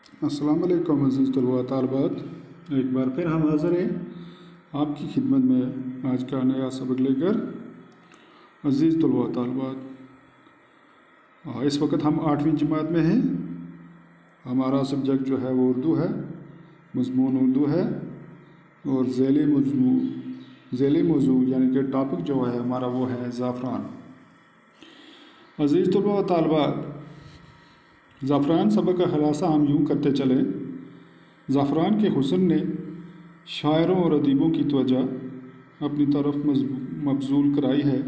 अस्सलाम वालेकुम अज़ीज़ तलबा तालबात। एक बार फिर हम हाज़िर हैं आपकी खिदमत में आज का नया सबक लेकर। अज़ीज़ तलबा तालबात, इस वक्त हम 8वीं जमात में हैं। हमारा सब्जेक्ट जो है वो उर्दू है, मज़मून उर्दू है और ज़ैली मौज़ू यानी कि टॉपिक जो है हमारा वो है ज़ाफ़रान। अज़ीज़ तलबा तालबात, ज़ाफ़रान सबक का खुलासा हम यूँ करते चलें। ज़ाफ़रान के हुस्न ने शायरों और अदीबों की तवज्जो अपनी तरफ मबज़ूल कराई है।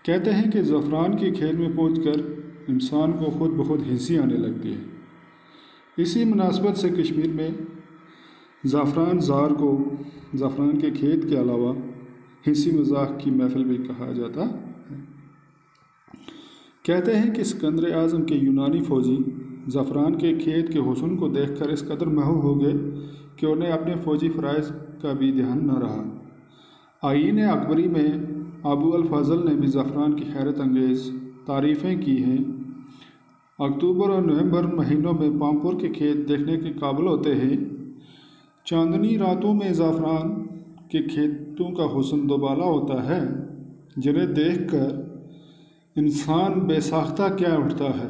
कहते हैं कि ज़ाफ़रान के खेल में पहुंचकर इंसान को खुद ब खुद हंसी आने लगती है। इसी मुनासबत से कश्मीर में ज़ाफ़रान ज़ार को ज़ाफ़रान के खेत के अलावा हंसी मज़ाक की महफ़िल भी कहा जाता है। कहते हैं कि सिकंदर आज़म के यूनानी फ़ौजी ज़ाफ़रान के खेत के हुस्न को देखकर इस कदर महव हो गए कि उन्हें अपने फ़ौजी फ़राइज़ का भी ध्यान न रहा। आईन अकबरी में अबू अल फ़ज़ल ने भी ज़ाफ़रान की हैरत अंगेज़ तारीफ़ें की हैं। अक्टूबर और नवंबर महीनों में पामपुर के खेत देखने के काबिल होते हैं। चांदनी रातों में ज़ाफ़रान के खेतों का हुस्न दोबाला होता है, जिन्हें देखकर इंसान बेसाख्ता क्या उठता है।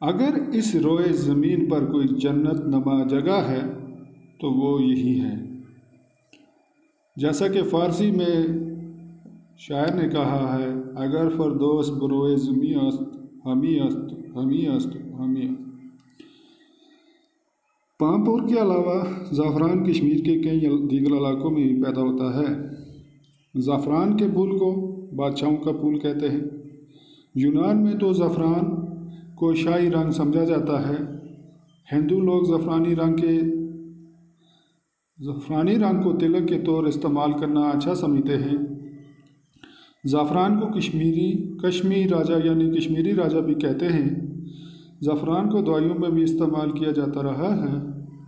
अगर इस रोए ज़मीन पर कोई जन्नत नमा जगह है तो वो यही है। जैसा कि फ़ारसी में शायर ने कहा है, अगर फ़रदौस बरोए ज़मी अस्त हमी अस्त हमी अस्त हमी। पामपुर के अलावा ज़ाफ़रान कश्मीर के कई दीगर इलाकों में भी पैदा होता है। ज़ाफ़रान के फूल को बादशाहों का फूल कहते हैं। यूनान में तो ज़ाफ़रान को शाही रंग समझा जाता है। हिंदू लोग ज़ाफ़रानी रंग को तिलक के तौर इस्तेमाल करना अच्छा समझते हैं। ज़ाफ़रान को कश्मीरी राजा यानी कश्मीरी राजा भी कहते हैं। ज़ाफ़रान को दवाइयों में भी इस्तेमाल किया जाता रहा है।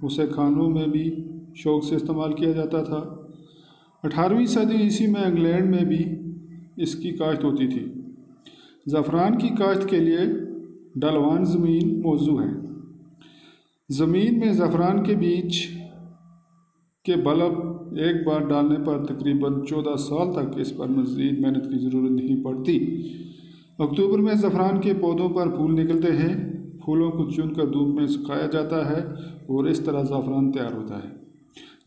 उसे खानों में भी शौक़ से इस्तेमाल किया जाता था। 18वीं सदी ईस्वी में इंग्लैंड में भी इसकी काश्त होती थी। ज़ाफ़रान की काश्त के लिए ढलवान ज़मीन मौजू है। ज़मीन में ज़ाफ़रान के बीज के बल्ब एक बार डालने पर तकरीबन 14 साल तक इस पर मज़ीद मेहनत की ज़रूरत नहीं पड़ती। अक्टूबर में ज़ाफ़रान के पौधों पर फूल निकलते हैं। फूलों को चुनकर धूप में सुखाया जाता है और इस तरह ज़ाफ़रान तैयार होता है।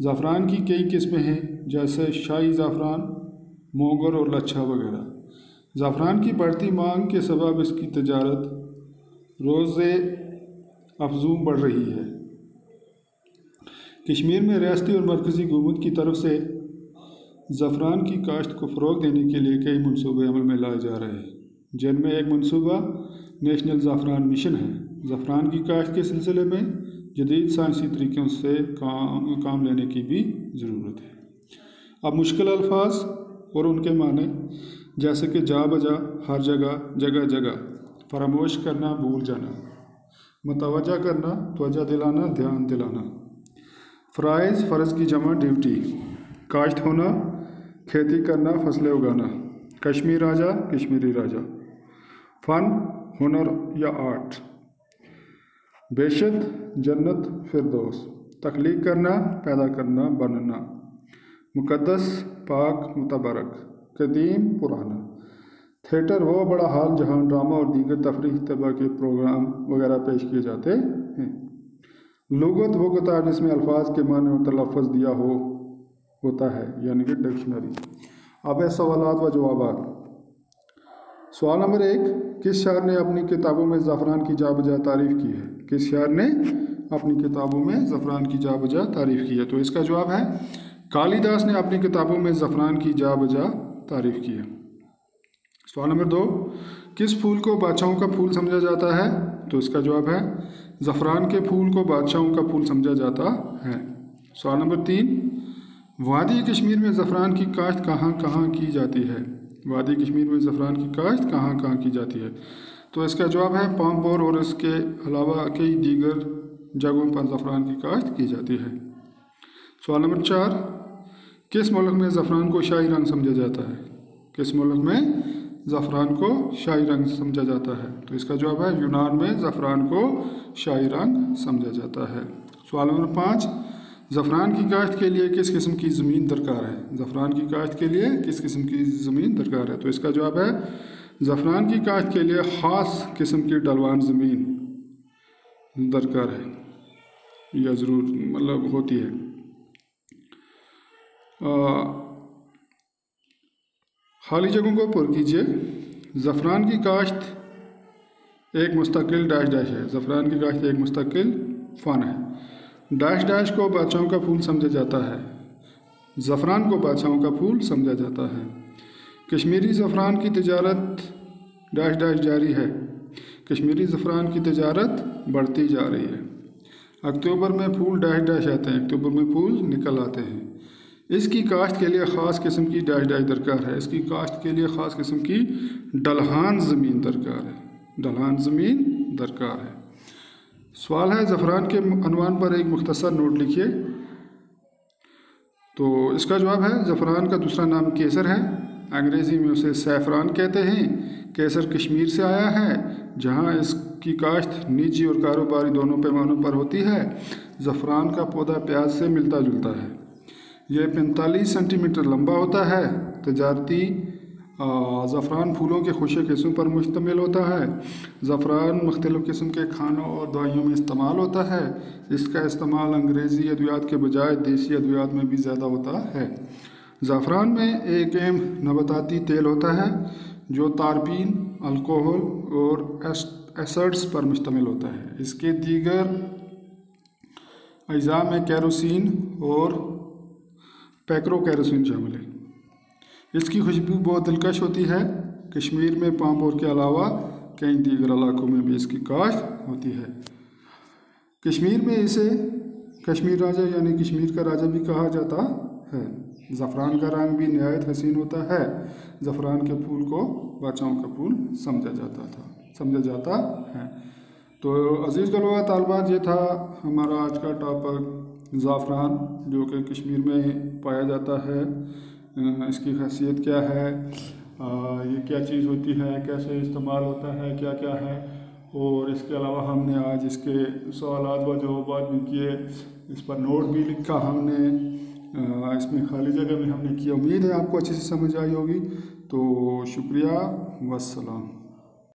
ज़ाफ़रान की कई किस्में हैं, जैसे शाही ज़ाफ़रान, मोगर और लच्छा वगैरह। ज़ाफ़रान की बढ़ती मांग के सबब इसकी तजारत रोज़े अफजूं बढ़ रही है। कश्मीर में रियासती और मरकज़ी हुकूमत की तरफ से ज़ाफ़रान की काश्त को फ़रोग़ देने के लिए कई मनसूबे अमल में लाए जा रहे हैं, जिनमें एक मनसूबा नेशनल ज़ाफ़रान मिशन है। ज़ाफ़रान की काश्त के सिलसिले में जदीद साइंसी तरीक़ों से काम लेने की भी ज़रूरत है। अब मुश्किल अल्फाज और उनके माने, जैसे कि जा बजा, हर जगह, जगह जगह, फरामोश करना, भूल जाना, मतवज्जा करना, तवज्जो दिलाना, ध्यान दिलाना। फ़राइज़ फ़र्ज़ की जमा ड्यूटी, काश्त होना, खेती करना, फसलें उगाना। कश्मीर राजा, कश्मीरी राजा। फ़न, हुनर या आर्ट। बेशत, जन्नत, फिरदौस। तख्लीक करना, पैदा करना, बनना। मुक़द्दस, पाक, मुतबरक। कदीम, पुराना। थिएटर वो बड़ा हाल जहाँ ड्रामा और दीगर तफरीह तबा के प्रोग्राम वगैरह पेश किए जाते हैं। लुग़त वो किताब जिसमें अल्फाज के माने और तलफ़्फ़ुज़ दिया होता है, यानी कि डिक्शनरी। अब है सवालात व जवाबात। सवाल नंबर 1, किस शायर ने अपनी किताबों में ज़ाफ़रान की जा बजा तारीफ़ की है? किस शायर ने अपनी किताबों में ज़ाफ़रान की जा बजा तारीफ़ की है? तो इसका जवाब है कालिदास ने अपनी किताबों में ज़ाफ़रान की जा बजा तारीफ़ की है। सवाल नंबर 2, किस फूल को बादशाहों का फूल समझा जाता है? तो इसका जवाब है ज़ाफ़रान के फूल को बादशाहों का फूल समझा जाता है। सवाल नंबर 3, वादी कश्मीर में ज़ाफ़रान की काश्त कहाँ कहाँ की जाती है? वादी कश्मीर में ज़ाफ़रान की काश्त कहाँ कहाँ की जाती है? तो इसका जवाब है पामपुर और इसके अलावा कई दीगर जगहों पर ज़ाफ़रान की काश्त की जाती है। सवाल नंबर 4, किस मुल्क में ज़ाफ़रान को शाही रंग समझा जाता है? किस मुल्क में ज़फ़रान को शाही रंग समझा जाता है? तो इसका जवाब है यूनान में ज़फ़रान को शाही रंग समझा जाता है। सवाल नंबर 5, ज़फ़रान की काश्त के लिए किस किस्म की ज़मीन दरकार है? ज़फ़रान की काश्त के लिए किस किस्म की ज़मीन दरकार है? तो इसका जवाब है ज़फ़रान की काश्त के लिए ख़ास किस्म की ढलवान ज़मीन दरकार है या ज़रूर मतलब होती है। खाली जगहों को पुर कीजिए। ज़फ़रान की काश्त एक मुस्तकिल डैश डैश है। ज़फ़रान की काश्त एक मुस्तकिल फ़न है। डैश डैश को बादशाहों का फूल समझा जाता है। ज़फ़रान को बादशाहों का फूल समझा जाता है। कश्मीरी ज़फ़रान की तिजारत डैश डैश जारी है। कश्मीरी ज़फ़रान की तिजारत बढ़ती जा रही है। अक्टूबर में फूल डैश डैश आते हैं। अक्टूबर में फूल निकल आते हैं। इसकी काश्त के लिए ख़ास किस्म की डैश डैश दरकार है। इसकी काश्त के लिए ख़ास किस्म की ढलहान ज़मीन दरकार है। ढलहान ज़मीन दरकार है। सवाल है ज़फ़रान के अनवान पर एक मुख्तसर नोट लिखिए। तो इसका जवाब है ज़फ़रान का दूसरा नाम केसर है। अंग्रेज़ी में उसे सैफ़रान कहते हैं। केसर कश्मीर से आया है जहाँ इसकी काश्त निजी और कारोबारी दोनों पैमानों पर होती है। ज़फ़रान का पौधा प्याज से मिलता जुलता है। यह 45 सेंटीमीटर लंबा होता है। तजारती ज़फ़रान फूलों के खुशक हिस्सों पर मुश्तमिल होता है। ज़फ़रान मुख्तलिफ़ किस्म के खानों और दवाइयों में इस्तेमाल होता है। इसका इस्तेमाल अंग्रेज़ी अद्वियात के बजाय देसी अद्वियात में भी ज़्यादा होता है। ज़फ़रान में एक अहम नबाताती तेल होता है जो तारपीन, अल्कोहल और एसिड्स पर मुश्तमिल होता है। इसके दीगर अज्जा में केरोसिन और पैक्रोकेरोसिन शामिल है। इसकी खुशबू बहुत दिलकश होती है। कश्मीर में पामपोर के अलावा कई दीगर इलाकों में भी इसकी काश्त होती है। कश्मीर में इसे कश्मीर राजा यानी कश्मीर का राजा भी कहा जाता है। ज़फ़रान का रंग भी नहायत हसीन होता है। ज़फ़रान के फूल को बादशाहों का फूल समझा जाता है। तो अज़ीज़ तलबा तालिबात, ये था हमारा आज का टॉपिक ज़फ़रान, जो कि कश्मीर में पाया जाता है। इसकी खासियत क्या है, ये क्या चीज़ होती है, कैसे इस्तेमाल होता है, क्या क्या है। और इसके अलावा हमने आज इसके सवालात व जवाबात भी किए। इस पर नोट भी लिखा हमने। इसमें खाली जगह भी हमने की। उम्मीद है आपको अच्छे से समझ आई होगी। तो शुक्रिया, वस्सलाम।